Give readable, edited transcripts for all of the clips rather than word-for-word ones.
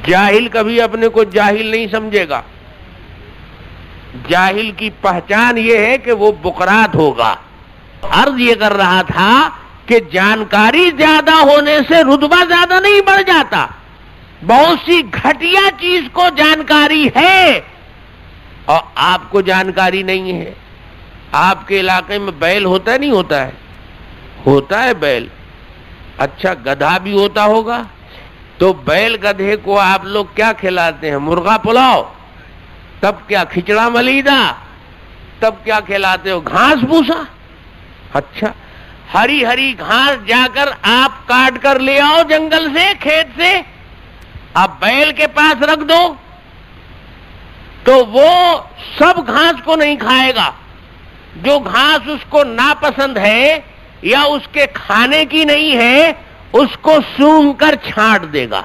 جاہل کبھی اپنے کو جاہل نہیں سمجھے گا. جاہل کی پہچان یہ ہے کہ وہ بکرات ہوگا. عرض یہ کر رہا تھا کہ جانکاری زیادہ ہونے سے رتبہ زیادہ نہیں بڑھ جاتا. بہت سی گھٹیا چیز کو جانکاری ہے اور آپ کو جانکاری نہیں ہے. آپ کے علاقے میں بیل ہوتا ہے نہیں ہوتا ہے؟ ہوتا ہے بیل. اچھا گدھا بھی ہوتا ہوگا. تو بیل گدھے کو آپ لوگ کیا کھلاتے ہیں؟ مرغا پلاؤ. تب کیا کھچڑا ملیدہ. تب کیا کھلاتے ہو؟ گھاس بھوسا. اچھا ہری ہری گھاس جا کر آپ کاٹ کر لے آؤ جنگل سے، کھیت سے، آپ بیل کے پاس رکھ دو تو وہ سب گھاس کو نہیں کھائے گا. جو گھاس اس کو ناپسند ہے یا اس کے کھانے کی نہیں ہے اس کو سونگھ کر چھانٹ دے گا.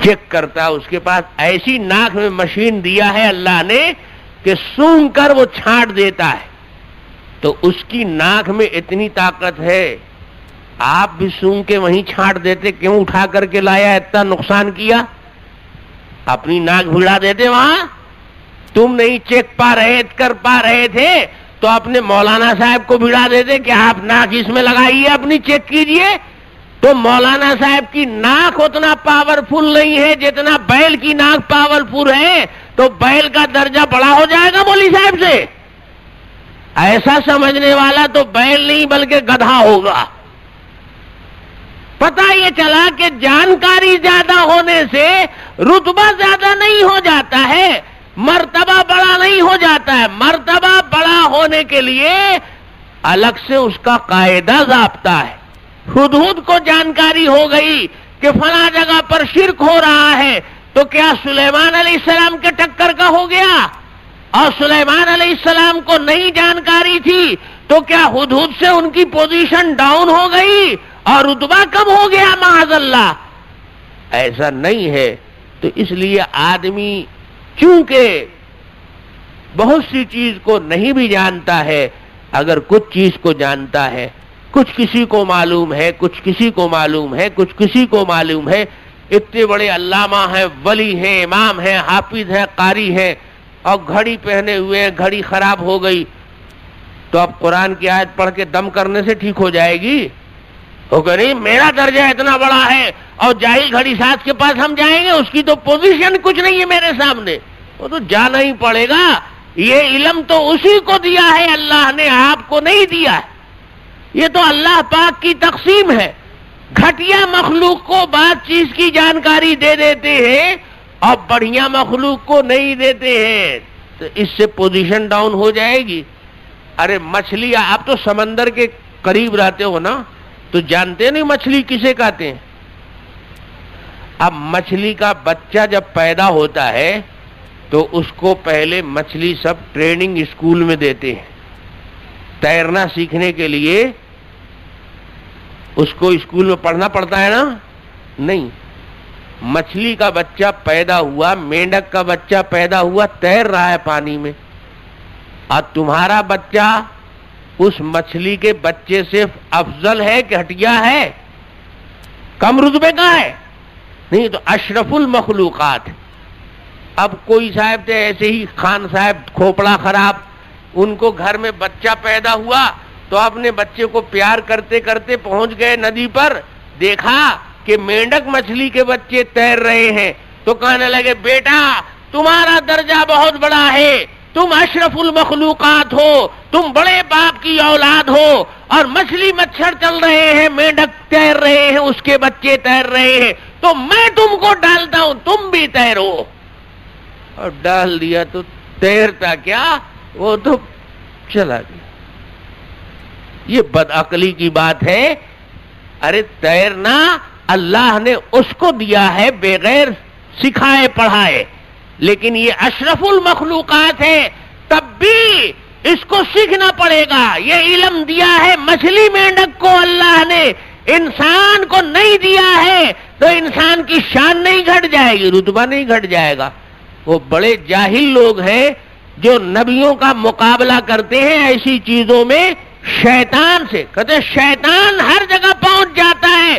چیک کرتا ہے. اس کے پاس ایسی ناک میں مشین دیا ہے اللہ نے کہ سونگھ کر وہ چھانٹ دیتا ہے. تو اس کی ناک میں اتنی طاقت ہے. آپ بھی سونگھ کے وہیں چھانٹ دیتے. کیوں اٹھا کر کے لایا؟ اتنا نقصان کیا. اپنی ناک بھڑا دیتے وہاں. تم نہیں چیک کر پا رہے تھے تو اپنے مولانا صاحب کو بھڑا دیتے کہ آپ ناک اس میں لگائیے، اپنی چیک کیجئے. تو مولانا صاحب کی ناک اتنا پاورفل نہیں ہے جتنا بیل کی ناک پاورفل ہے. تو بیل کا درجہ بڑا ہو جائے گا مولوی صاحب سے. ایسا سمجھنے والا تو بیل نہیں بلکہ گدھا ہوگا. پتہ یہ چلا کہ جانکاری زیادہ ہونے سے رتبہ زیادہ نہیں ہو جاتا ہے، مرتبہ بڑا نہیں ہو جاتا ہے. مرتبہ بڑا ہونے کے لیے الگ سے اس کا قاعدہ ضابطہ ہے. ہدہد کو جانکاری ہو گئی کہ فلاں جگہ پر شرک ہو رہا ہے تو کیا سلیمان علیہ السلام کے ٹکر کا ہو گیا؟ اور سلیمان علیہ السلام کو نہیں جانکاری تھی تو کیا ہدہد سے ان کی پوزیشن ڈاؤن ہو گئی اور رتبہ کم ہو گیا؟ معاذ اللہ. ایسا نہیں ہے. تو اس لیے آدمی چونکہ بہت سی چیز کو نہیں بھی جانتا ہے، اگر کچھ چیز کو جانتا ہے، کچھ کسی کو معلوم ہے، کچھ کسی کو معلوم ہے، کچھ کسی کو معلوم ہے. اتنے بڑے علامہ ہیں، ولی ہیں، امام ہیں، حافظ ہیں، قاری ہیں، اور گھڑی پہنے ہوئے ہیں، گھڑی خراب ہو گئی تو اب قرآن کی آیت پڑھ کے دم کرنے سے ٹھیک ہو جائے گی؟ ہوگا نہیں. میرا درجہ اتنا بڑا ہے اور جاہل گھڑی ساز کے پاس ہم جائیں گے؟ اس کی تو پوزیشن کچھ نہیں ہے میرے سامنے. وہ تو جانا ہی پڑے گا. یہ علم تو اسی کو دیا ہے اللہ نے، آپ کو نہیں دیا ہے. یہ تو اللہ پاک کی تقسیم ہے. گھٹیا مخلوق کو بات چیز کی جانکاری دے دیتے ہیں اور بڑھیا مخلوق کو نہیں دیتے ہیں. تو اس سے پوزیشن ڈاؤن ہو جائے گی. ارے مچھلی، آپ تو سمندر کے قریب رہتے ہو نا، تو جانتے نہیں مچھلی کسے کہتے ہیں؟ اب مچھلی کا بچہ جب پیدا ہوتا ہے تو اس کو پہلے مچھلی سب ٹریننگ اسکول میں دیتے ہیں. تیرنا سیکھنے کے لیے اس کو اسکول میں پڑھنا پڑتا ہے نا؟ نہیں. مچھلی کا بچہ پیدا ہوا، مینڈک کا بچہ پیدا ہوا، تیر رہا ہے پانی میں، اور تمہارا بچہ اس مچھلی کے بچے سے افضل ہے کہ ہٹیا ہے؟ کم رتبے کا ہے؟ نہیں. تو اشرف المخلوقات. اب کوئی صاحب تھے ایسے ہی، خان صاحب کھوپڑا خراب، ان کو گھر میں بچہ پیدا ہوا تو اپنے بچے کو پیار کرتے کرتے پہنچ گئے ندی پر، دیکھا کہ مینڈک مچھلی کے بچے تیر رہے ہیں تو کہنے لگے بیٹا تمہارا درجہ بہت بڑا ہے، تم اشرف المخلوقات ہو، تم بڑے باپ کی اولاد ہو، اور مچھلی مچھر چل رہے ہیں، مینڈک تیر رہے ہیں، اس کے بچے تیر رہے ہیں، تو میں تم کو ڈالتا ہوں، تم بھی تیرو. اور ڈال دیا تو تیرتا کیا، وہ تو چلا گیا. یہ بدعقلی کی بات ہے. ارے تیرنا اللہ نے اس کو دیا ہے بغیر سکھائے پڑھائے، لیکن یہ اشرف المخلوقات ہے، تب بھی اس کو سیکھنا پڑے گا. یہ علم دیا ہے مچھلی مینڈک کو اللہ نے، انسان کو نہیں دیا ہے. تو انسان کی شان نہیں گھٹ جائے گی، رتبہ نہیں گھٹ جائے گا. وہ بڑے جاہل لوگ ہیں جو نبیوں کا مقابلہ کرتے ہیں ایسی چیزوں میں شیطان سے. کہتے ہیں شیطان ہر جگہ پہنچ جاتا ہے،